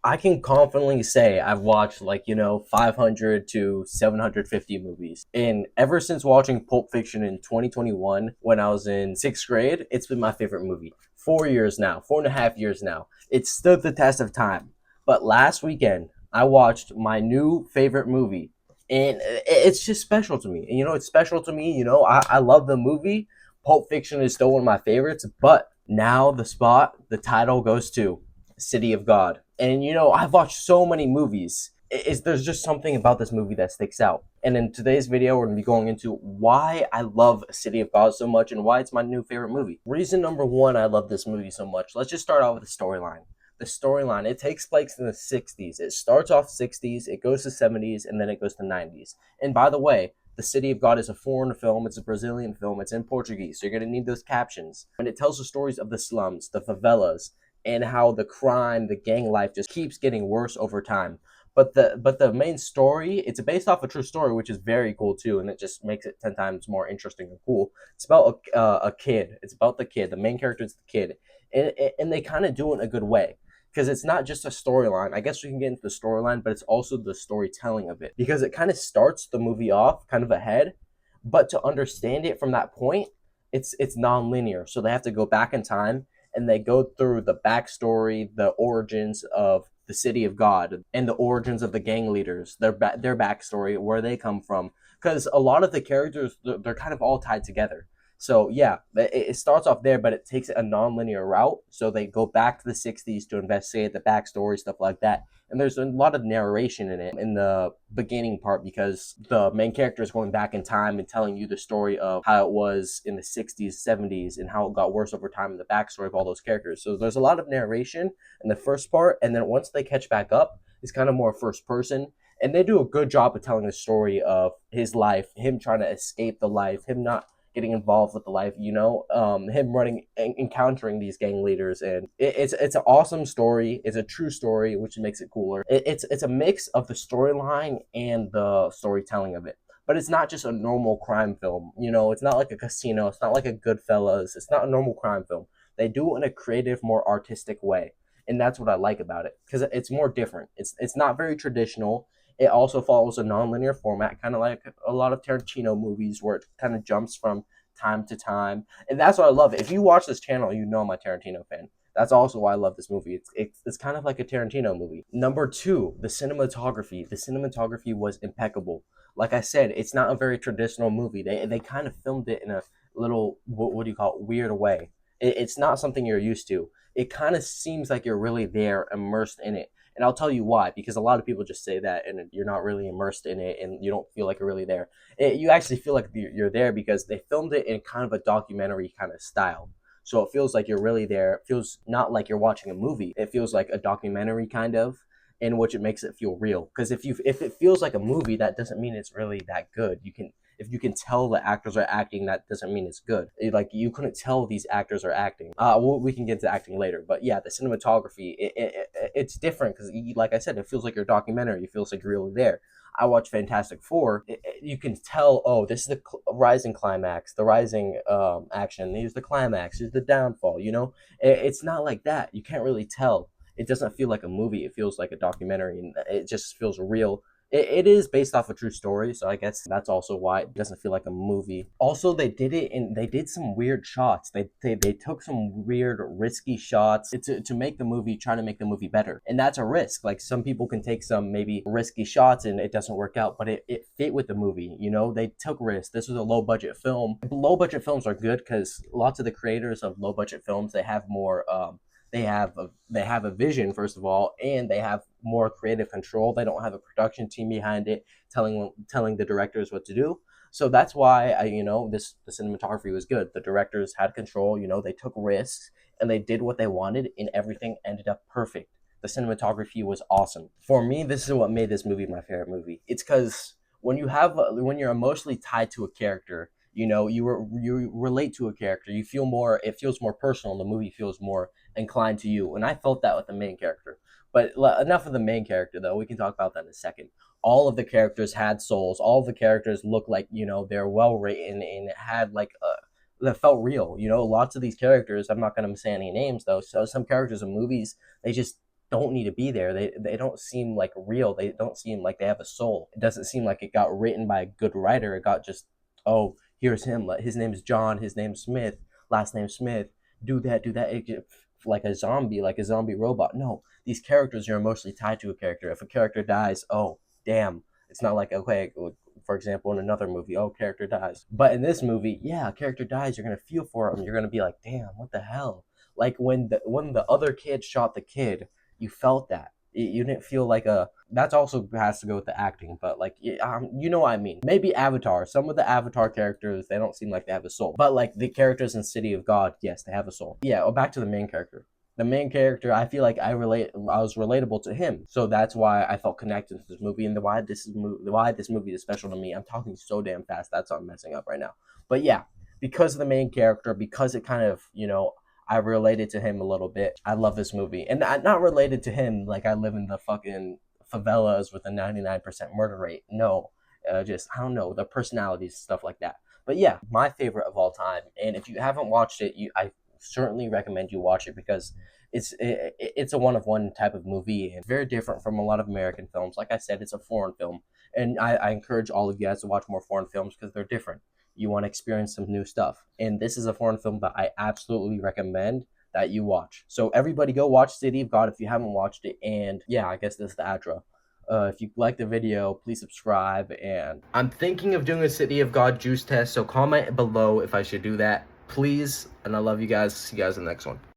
I can confidently say I've watched 500 to 750 movies. And ever since watching Pulp Fiction in 2021 when I was in 6th grade, it's been my favorite movie. 4 years now, 4.5 years now. It stood the test of time. But last weekend, I watched my new favorite movie. And it's just special to me. And, it's special to me. I love the movie. Pulp Fiction is still one of my favorites. But now the title goes to City of God. And I've watched so many movies. There's just something about this movie that sticks out. And in today's video, we're going to be going into why I love City of God so much and why it's my new favorite movie. Reason number one I love this movie so much. Let's just start out with the storyline. The storyline, it takes place in the 60s. It starts off 60s, it goes to 70s, and then it goes to 90s. And by the way, the City of God is a foreign film. It's a Brazilian film. It's in Portuguese, so you're going to need those captions. And it tells the stories of the slums, the favelas, and how the crime, the gang life just keeps getting worse over time. But the main story, it's based off a true story, which is very cool too, and it just makes it 10 times more interesting and cool. It's about a kid. It's about the kid. The main character is the kid, and they kind of do it in a good way because it's not just a storyline. I guess we can get into the storyline, but it's also the storytelling of it because it kind of starts the movie off kind of ahead, but to understand it from that point, it's non-linear. So they have to go back in time and they go through the backstory, the origins of the City of God, and the origins of the gang leaders, their backstory, where they come from. Because a lot of the characters, they're kind of all tied together. So yeah, it starts off there, but it takes a non-linear route. So they go back to the 60s to investigate the backstory, stuff like that. And there's a lot of narration in it in the beginning part because the main character is going back in time and telling you the story of how it was in the 60s, 70s, and how it got worse over time in the backstory of all those characters. So there's a lot of narration in the first part, and then once they catch back up, it's kind of more first person. And they do a good job of telling the story of his life, him trying to escape the life, him not getting involved with the life, him running and encountering these gang leaders, and it's an awesome story. It's a true story, which makes it cooler. It's a mix of the storyline and the storytelling of it. But it's not just a normal crime film. It's not like a Casino. It's not like a Goodfellas. It's not a normal crime film. They do it in a creative, more artistic way, and that's what I like about it because it's more different. It's not very traditional. It also follows a non-linear format, kind of like a lot of Tarantino movies where it kind of jumps from time to time. And that's what I love. If you watch this channel, I'm a Tarantino fan. That's also why I love this movie. It's kind of like a Tarantino movie. Number two, the cinematography. The cinematography was impeccable. Like I said, it's not a very traditional movie. They kind of filmed it in a little, what do you call it, weird way. It's not something you're used to. It kind of seems like you're really there, immersed in it. And I'll tell you why, because a lot of people just say that and you're not really immersed in it and you don't feel like you're really there. You actually feel like you're there because they filmed it in kind of a documentary kind of style. So it feels like you're really there. It feels not like you're watching a movie. It feels like a documentary kind of, in which it makes it feel real. Because if it feels like a movie, that doesn't mean it's really that good. If you can tell the actors are acting, that doesn't mean it's good. Like you couldn't tell these actors are acting. We can get into acting later, but yeah, the cinematography it's different because, like I said, it feels like your documentary. It feels like you're really there. I watched Fantastic Four. You can tell, oh, this is the rising climax, the rising action. Here's the climax. Here's the downfall. It's not like that. You can't really tell. It doesn't feel like a movie. It feels like a documentary, and it just feels real. It is based off a true story, so I guess that's also why it doesn't feel like a movie. Also, they did some weird shots. They took some weird, risky shots to make the movie, try to make the movie better. And that's a risk. Like some people can take some maybe risky shots and it doesn't work out, but it fit with the movie. They took risks. This was a low budget film. Low budget films are good because lots of the creators of low budget films, they have more they have a vision, first of all, and they have more creative control. They don't have a production team behind it telling the directors what to do. So that's why the cinematography was good. The directors had control. They took risks and they did what they wanted, and everything ended up perfect. The cinematography was awesome. For me, this is what made this movie my favorite movie. It's because when you're emotionally tied to a character, you relate to a character. You feel more. It feels more personal. The movie feels more inclined to you, and I felt that with the main character. But enough of the main character, though. We can talk about that in a second. All of the characters had souls. All of the characters looked like they're well written and had that felt real. Lots of these characters. I'm not going to say any names though. So some characters in movies, they just don't need to be there. They don't seem like real. They don't seem like they have a soul. It doesn't seem like it got written by a good writer. It got just, oh, here's him. His name is John. His name's Smith. Last name Smith. Do that. Do that. Like a zombie robot. No, these characters are emotionally tied to a character. If a character dies, oh damn. It's not like, okay, for example, in another movie, oh, character dies. But in this movie, yeah, a character dies. You're gonna feel for him. You're gonna be like, damn, what the hell? Like when the other kid shot the kid, you felt that. You didn't feel like a. That's also has to go with the acting, but like you know what I mean. Maybe Avatar. Some of the Avatar characters, they don't seem like they have a soul, but like the characters in City of God, yes, they have a soul. Yeah. Well, back to the main character. The main character, I feel like I was relatable to him, so that's why I felt connected to this movie, and why this movie is special to me. I'm talking so damn fast. That's why I'm messing up right now. But yeah, because of the main character, because it kind of, I related to him a little bit. I love this movie, and I'm not related to him like I live in the fucking favelas with a 99% murder rate. No, just I don't know the personalities, stuff like that. But yeah, my favorite of all time. And if you haven't watched it, I certainly recommend you watch it because it's a one of one type of movie and very different from a lot of American films. Like I said, it's a foreign film, and I encourage all of you guys to watch more foreign films because they're different. You want to experience some new stuff, and this is a foreign film that I absolutely recommend that you watch. So everybody, go watch City of God if you haven't watched it. And yeah, I guess this is the outro. If you like the video, please subscribe. And I'm thinking of doing a City of God juice test, so comment below if I should do that, please. And I love you guys. See you guys in the next one.